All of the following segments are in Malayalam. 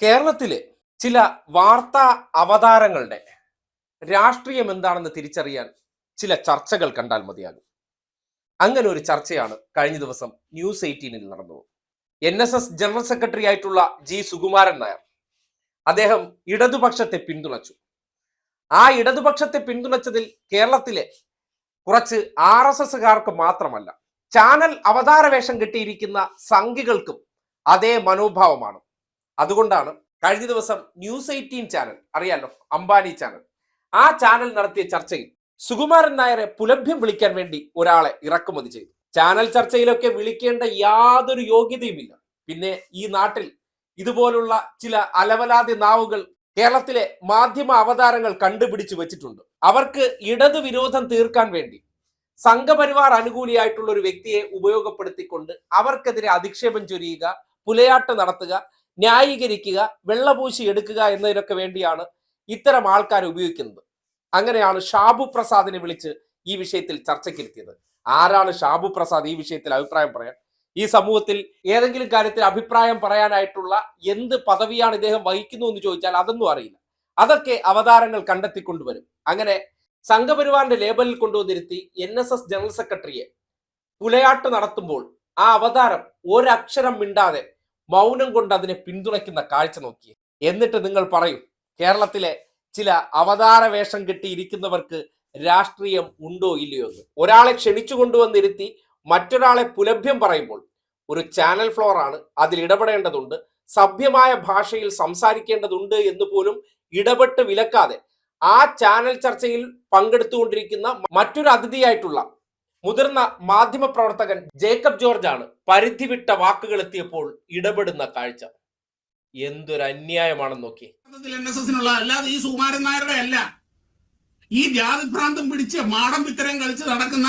കേരളത്തിലെ ചില വാർത്താ അവതാരങ്ങളുടെ രാഷ്ട്രീയം എന്താണെന്ന് തിരിച്ചറിയാൻ ചില ചർച്ചകൾ കണ്ടാൽ മതിയാകും. അങ്ങനെ ഒരു ചർച്ചയാണ് കഴിഞ്ഞ ദിവസം ന്യൂസ് 18-ൽ നടന്നത്. NSS ജനറൽ സെക്രട്ടറി ആയിട്ടുള്ള ജി സുകുമാരൻ നായർ അദ്ദേഹം ഇടതുപക്ഷത്തെ പിന്തുണച്ചു. ആ ഇടതുപക്ഷത്തെ പിന്തുണച്ചതിൽ കേരളത്തിലെ കുറച്ച് RSSകാർക്ക് മാത്രമല്ല, ചാനൽ അവതാര വേഷം കെട്ടിയിരിക്കുന്ന സംഘികൾക്കും അതേ മനോഭാവമാണ്. അതുകൊണ്ടാണ് കഴിഞ്ഞ ദിവസം ന്യൂസ് 18 ചാനൽ, അറിയാലോ, അംബാനി ചാനൽ, ആ ചാനൽ നടത്തിയ ചർച്ചയിൽ സുകുമാരൻ നായരെ പുലഭ്യം വിളിക്കാൻ വേണ്ടി ഒരാളെ ഇറക്കുമതി ചെയ്തു. ചാനൽ ചർച്ചയിലൊക്കെ വിളിക്കേണ്ട യാതൊരു യോഗ്യതയുമില്ല. പിന്നെ ഈ നാട്ടിൽ ഇതുപോലുള്ള ചില അലവലാതി നാവുകൾ കേരളത്തിലെ മാധ്യമ അവതാരങ്ങൾ കണ്ടുപിടിച്ചു വെച്ചിട്ടുണ്ട്. അവർക്ക് ഇടതു വിരോധം തീർക്കാൻ വേണ്ടി സംഘപരിവാർ അനുകൂലിയായിട്ടുള്ള ഒരു വ്യക്തിയെ ഉപയോഗപ്പെടുത്തിക്കൊണ്ട് അവർക്കെതിരെ അധിക്ഷേപം ചൊരിയുക, പുലയാട്ട് നടത്തുക, ന്യായീകരിക്കുക, വെള്ളപൂശി എടുക്കുക എന്നതിനൊക്കെ വേണ്ടിയാണ് ഇത്തരം ആൾക്കാരെ ഉപയോഗിക്കുന്നത്. അങ്ങനെയാണ് ഷാബു പ്രസാദിനെ വിളിച്ച് ഈ വിഷയത്തിൽ ചർച്ചയ്ക്കിരുത്തിയത്. ആരാണ് ഷാബു പ്രസാദ് ഈ വിഷയത്തിൽ അഭിപ്രായം പറയാൻ? ഈ സമൂഹത്തിൽ ഏതെങ്കിലും കാര്യത്തിൽ അഭിപ്രായം പറയാനായിട്ടുള്ള എന്ത് പദവിയാണ് ഇദ്ദേഹം വഹിക്കുന്നു എന്ന് ചോദിച്ചാൽ അതൊന്നും അറിയില്ല. അതൊക്കെ അവതാരങ്ങൾ കണ്ടെത്തിക്കൊണ്ടുവരും. അങ്ങനെ സംഘപരിവാറിന്റെ ലേബലിൽ കൊണ്ടുവന്നിരുത്തി NSS ജനറൽ സെക്രട്ടറിയെ പുലയാട്ട് നടത്തുമ്പോൾ ആ അവതാരം ഒരക്ഷരം മിണ്ടാതെ മൗനം കൊണ്ട് അതിനെ പിന്തുണയ്ക്കുന്ന കാഴ്ച നോക്കി. എന്നിട്ട് നിങ്ങൾ പറയൂ, കേരളത്തിലെ ചില അവതാര വേഷം കെട്ടിയിരിക്കുന്നവർക്ക് രാഷ്ട്രീയം ഉണ്ടോ ഇല്ലയോ എന്ന്. ഒരാളെ ക്ഷണിച്ചു കൊണ്ടുവന്നിരുത്തി മറ്റൊരാളെ പുലഭ്യം പറയുമ്പോൾ ഒരു ചാനൽ ഫ്ലോർ ആണ്, അതിൽ ഇടപെടേണ്ടതുണ്ട്, സഭ്യമായ ഭാഷയിൽ സംസാരിക്കേണ്ടതുണ്ട് എന്ന് പോലും ഇടപെട്ട് വിലക്കാതെ ആ ചാനൽ ചർച്ചയിൽ പങ്കെടുത്തുകൊണ്ടിരിക്കുന്ന മറ്റൊരു അതിഥിയായിട്ടുള്ള മുതിർന്ന മാധ്യമ പ്രവർത്തകൻ ജേക്കബ് ജോർജ് ആണ് പരിധി വിട്ട വാക്കുകൾ എത്തിയപ്പോൾ ഇടപെടുന്ന കാഴ്ച. എന്തൊരു അന്യായമാണെന്ന് നോക്കി. അല്ലാതെ ഈ സുകുമാരൻ നായരുടെ അല്ല, ഈ ജാതിഭ്രാന്തം പിടിച്ച് മാടം വിത്തരം കളിച്ച് നടക്കുന്ന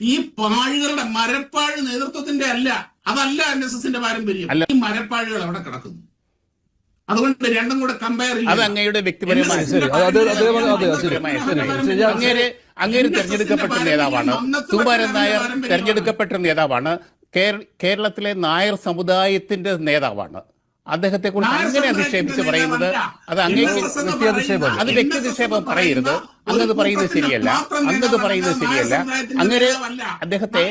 ഈ പാഴുകളുടെ മരപ്പാഴ് നേതൃത്വത്തിന്റെ അല്ല. അതല്ല NSSന്റെ പാരമ്പര്യം. ഈ മരപ്പാഴുകൾ അവിടെ കിടക്കുന്നു. അതുകൊണ്ട് രണ്ടും കൂടെ കമ്പയർ അത് അങ്ങയുടെ വ്യക്തിപരമായ അങ്ങേര് തെരഞ്ഞെടുക്കപ്പെട്ട നേതാവാണ്. സുകുമാരൻ നായർ തെരഞ്ഞെടുക്കപ്പെട്ട നേതാവാണ്. കേരളത്തിലെ നായർ സമുദായത്തിന്റെ നേതാവാണ്. അദ്ദേഹത്തെ കുറിച്ച് അങ്ങനെ അധിക്ഷേപിച്ച് പറയുന്നത് അത് അങ്ങേക്ക് അത് വ്യക്തിധിക്ഷേപം പറയരുത്. അങ്ങത് പറയുന്നത് ശരിയല്ല. അങ്ങനെ അദ്ദേഹത്തെ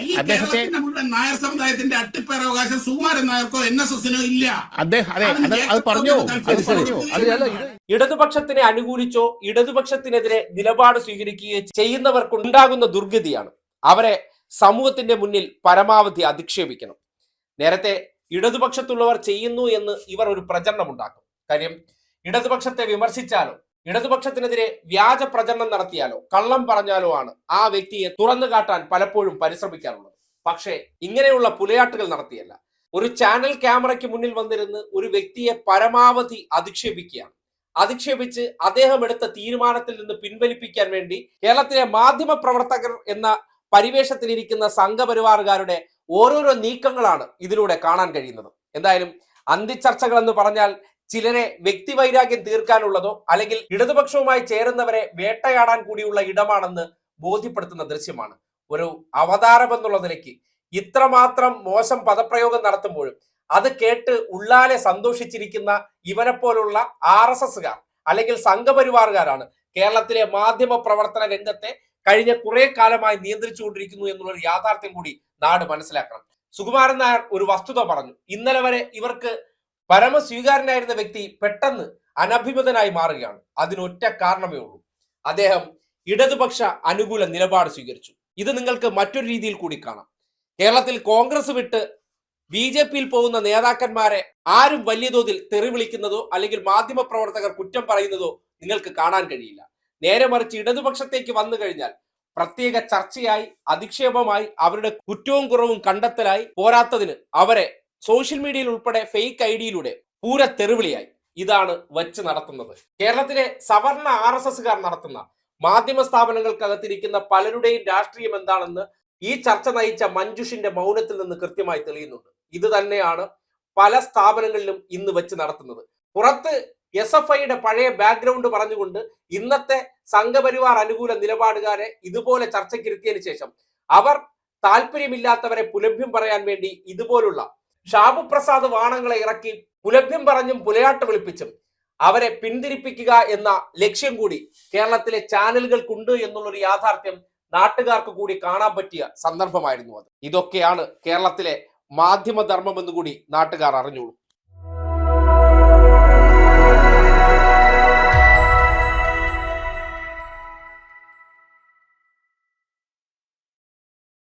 നായർ സമുദായത്തിന്റെ അട്ടിപ്പേരവകാശം സുകുമാരൻ നായർക്കോ NSSനോ ഇല്ല. അത് പറഞ്ഞു. ഇടതുപക്ഷത്തിനെ അനുകൂലിച്ചോ ഇടതുപക്ഷത്തിനെതിരെ നിലപാട് സ്വീകരിക്കുകയോ ചെയ്യുന്നവർക്കുണ്ടാകുന്ന ദുർഗതിയാണ്. അവരെ സമൂഹത്തിന്റെ മുന്നിൽ പരമാവധി അധിക്ഷേപിക്കണം. നേരത്തെ ഇടതുപക്ഷത്തുള്ളവർ ചെയ്യുന്നു എന്ന് ഇവർ ഒരു പ്രചരണം ഉണ്ടാക്കും. കാര്യം, ഇടതുപക്ഷത്തെ വിമർശിച്ചാലോ ഇടതുപക്ഷത്തിനെതിരെ വ്യാജ പ്രചരണം നടത്തിയാലോ കള്ളം പറഞ്ഞാലോ ആണ് ആ വ്യക്തിയെ തുറന്നു കാട്ടാൻ പലപ്പോഴും പരിശ്രമിക്കാറുള്ളത്. പക്ഷേ ഇങ്ങനെയുള്ള പുലയാട്ടുകൾ നടത്തിയല്ല. ഒരു ചാനൽ ക്യാമറയ്ക്ക് മുന്നിൽ വന്നിരുന്ന് ഒരു വ്യക്തിയെ പരമാവധി അധിക്ഷേപിക്കുകയാണ്. അധിക്ഷേപിച്ച് അദ്ദേഹം എടുത്ത തീരുമാനത്തിൽ നിന്ന് പിൻവലിപ്പിക്കാൻ വേണ്ടി കേരളത്തിലെ മാധ്യമ പ്രവർത്തകർ എന്ന പരിവേഷത്തിലിരിക്കുന്ന സംഘപരിവാറുകാരുടെ ഓരോരോ നീക്കങ്ങളാണ് ഇതിലൂടെ കാണാൻ കഴിയുന്നത്. എന്തായാലും അന്തിച്ചർച്ചകൾ എന്ന് പറഞ്ഞാൽ ചിലരെ വ്യക്തിവൈരാഗ്യം തീർക്കാനുള്ളതോ അല്ലെങ്കിൽ ഇടതുപക്ഷവുമായി ചേരുന്നവരെ വേട്ടയാടാൻ കൂടിയുള്ള ഇടമാണെന്ന് ബോധ്യപ്പെടുത്തുന്ന ദൃശ്യമാണ്. ഒരു അവതാരം എന്നുള്ള നിലയ്ക്ക് ഇത്രമാത്രം മോശം പദപ്രയോഗം നടത്തുമ്പോഴും അത് കേട്ട് ഉള്ളാലെ സന്തോഷിച്ചിരിക്കുന്ന ഇവനെപ്പോലുള്ള RSSകാർ അല്ലെങ്കിൽ സംഘപരിവാറുകാരാണ് കേരളത്തിലെ മാധ്യമ പ്രവർത്തന രംഗത്തെ കഴിഞ്ഞ കുറെ കാലമായി നിയന്ത്രിച്ചുകൊണ്ടിരിക്കുന്നു എന്നുള്ളൊരു യാഥാർത്ഥ്യം കൂടി നാട് മനസ്സിലാക്കണം. സുകുമാരൻ നായർ ഒരു വസ്തുത പറഞ്ഞു. ഇന്നലെ വരെ ഇവർക്ക് പരമസ്വീകാരനായിരുന്ന വ്യക്തി പെട്ടെന്ന് അനഭിമതനായി മാറുകയാണ്. അതിനൊറ്റ കാരണമേ ഉള്ളൂ, അദ്ദേഹം ഇടതുപക്ഷ അനുകൂല നിലപാട് സ്വീകരിച്ചു. ഇത് നിങ്ങൾക്ക് മറ്റൊരു രീതിയിൽ കൂടി കാണാം. കേരളത്തിൽ കോൺഗ്രസ് വിട്ട് BJPയിൽ പോകുന്ന നേതാക്കന്മാരെ ആരും വലിയ തോതിൽ തെറി വിളിക്കുന്നതോ അല്ലെങ്കിൽ മാധ്യമ പ്രവർത്തകർ കുറ്റം പറയുന്നതോ നിങ്ങൾക്ക് കാണാൻ കഴിയില്ല. നേരെ മറിച്ച് ഇടതുപക്ഷത്തേക്ക് വന്നു കഴിഞ്ഞാൽ പ്രത്യേക ചർച്ചയായി, അധിക്ഷേപമായി, അവരുടെ കുറ്റവും കുറവും കണ്ടെത്തലായി, പോരാത്തതിന് അവരെ സോഷ്യൽ മീഡിയയിൽ ഉൾപ്പെടെ ഫേക്ക് ഐഡിയിലൂടെ പൂര തെറിവിളിയായി ഇതാണ് വച്ച് നടത്തുന്നത്. കേരളത്തിലെ സവർണ RSSകാർ നടത്തുന്ന മാധ്യമ സ്ഥാപനങ്ങൾക്കകത്തിരിക്കുന്ന പലരുടെയും രാഷ്ട്രീയം എന്താണെന്ന് ഈ ചർച്ച നയിച്ച മഞ്ജുഷിന്റെ മൗനത്തിൽ നിന്ന് കൃത്യമായി തെളിയുന്നുണ്ട്. ഇത് തന്നെയാണ് പല സ്ഥാപനങ്ങളിലും ഇന്ന് വെച്ച് നടത്തുന്നത്. പുറത്ത് SFIയുടെ പഴയ ബാക്ക്ഗ്രൗണ്ട് പറഞ്ഞുകൊണ്ട് ഇന്നത്തെ സംഘപരിവാർ അനുകൂല നിലപാടുകാരെ ഇതുപോലെ ചർച്ചയ്ക്കിരുത്തിയതിനു ശേഷം അവർ താല്പര്യമില്ലാത്തവരെ പുലഭ്യം പറയാൻ വേണ്ടി ഇതുപോലുള്ള ഷാബു പ്രസാദ് വാണങ്ങളെ ഇറക്കി പുലഭ്യം പറഞ്ഞും പുലയാട്ട് വിളിപ്പിച്ചും അവരെ പിന്തിരിപ്പിക്കുക എന്ന ലക്ഷ്യം കൂടി കേരളത്തിലെ ചാനലുകൾക്കുണ്ട് എന്നുള്ളൊരു യാഥാർത്ഥ്യം നാട്ടുകാർക്ക് കൂടി കാണാൻ പറ്റിയ സന്ദർഭമായിരുന്നു അത്. ഇതൊക്കെയാണ് കേരളത്തിലെ മാധ്യമധർമ്മം എന്നുകൂടി നാട്ടുകാർ അറിഞ്ഞോളൂ.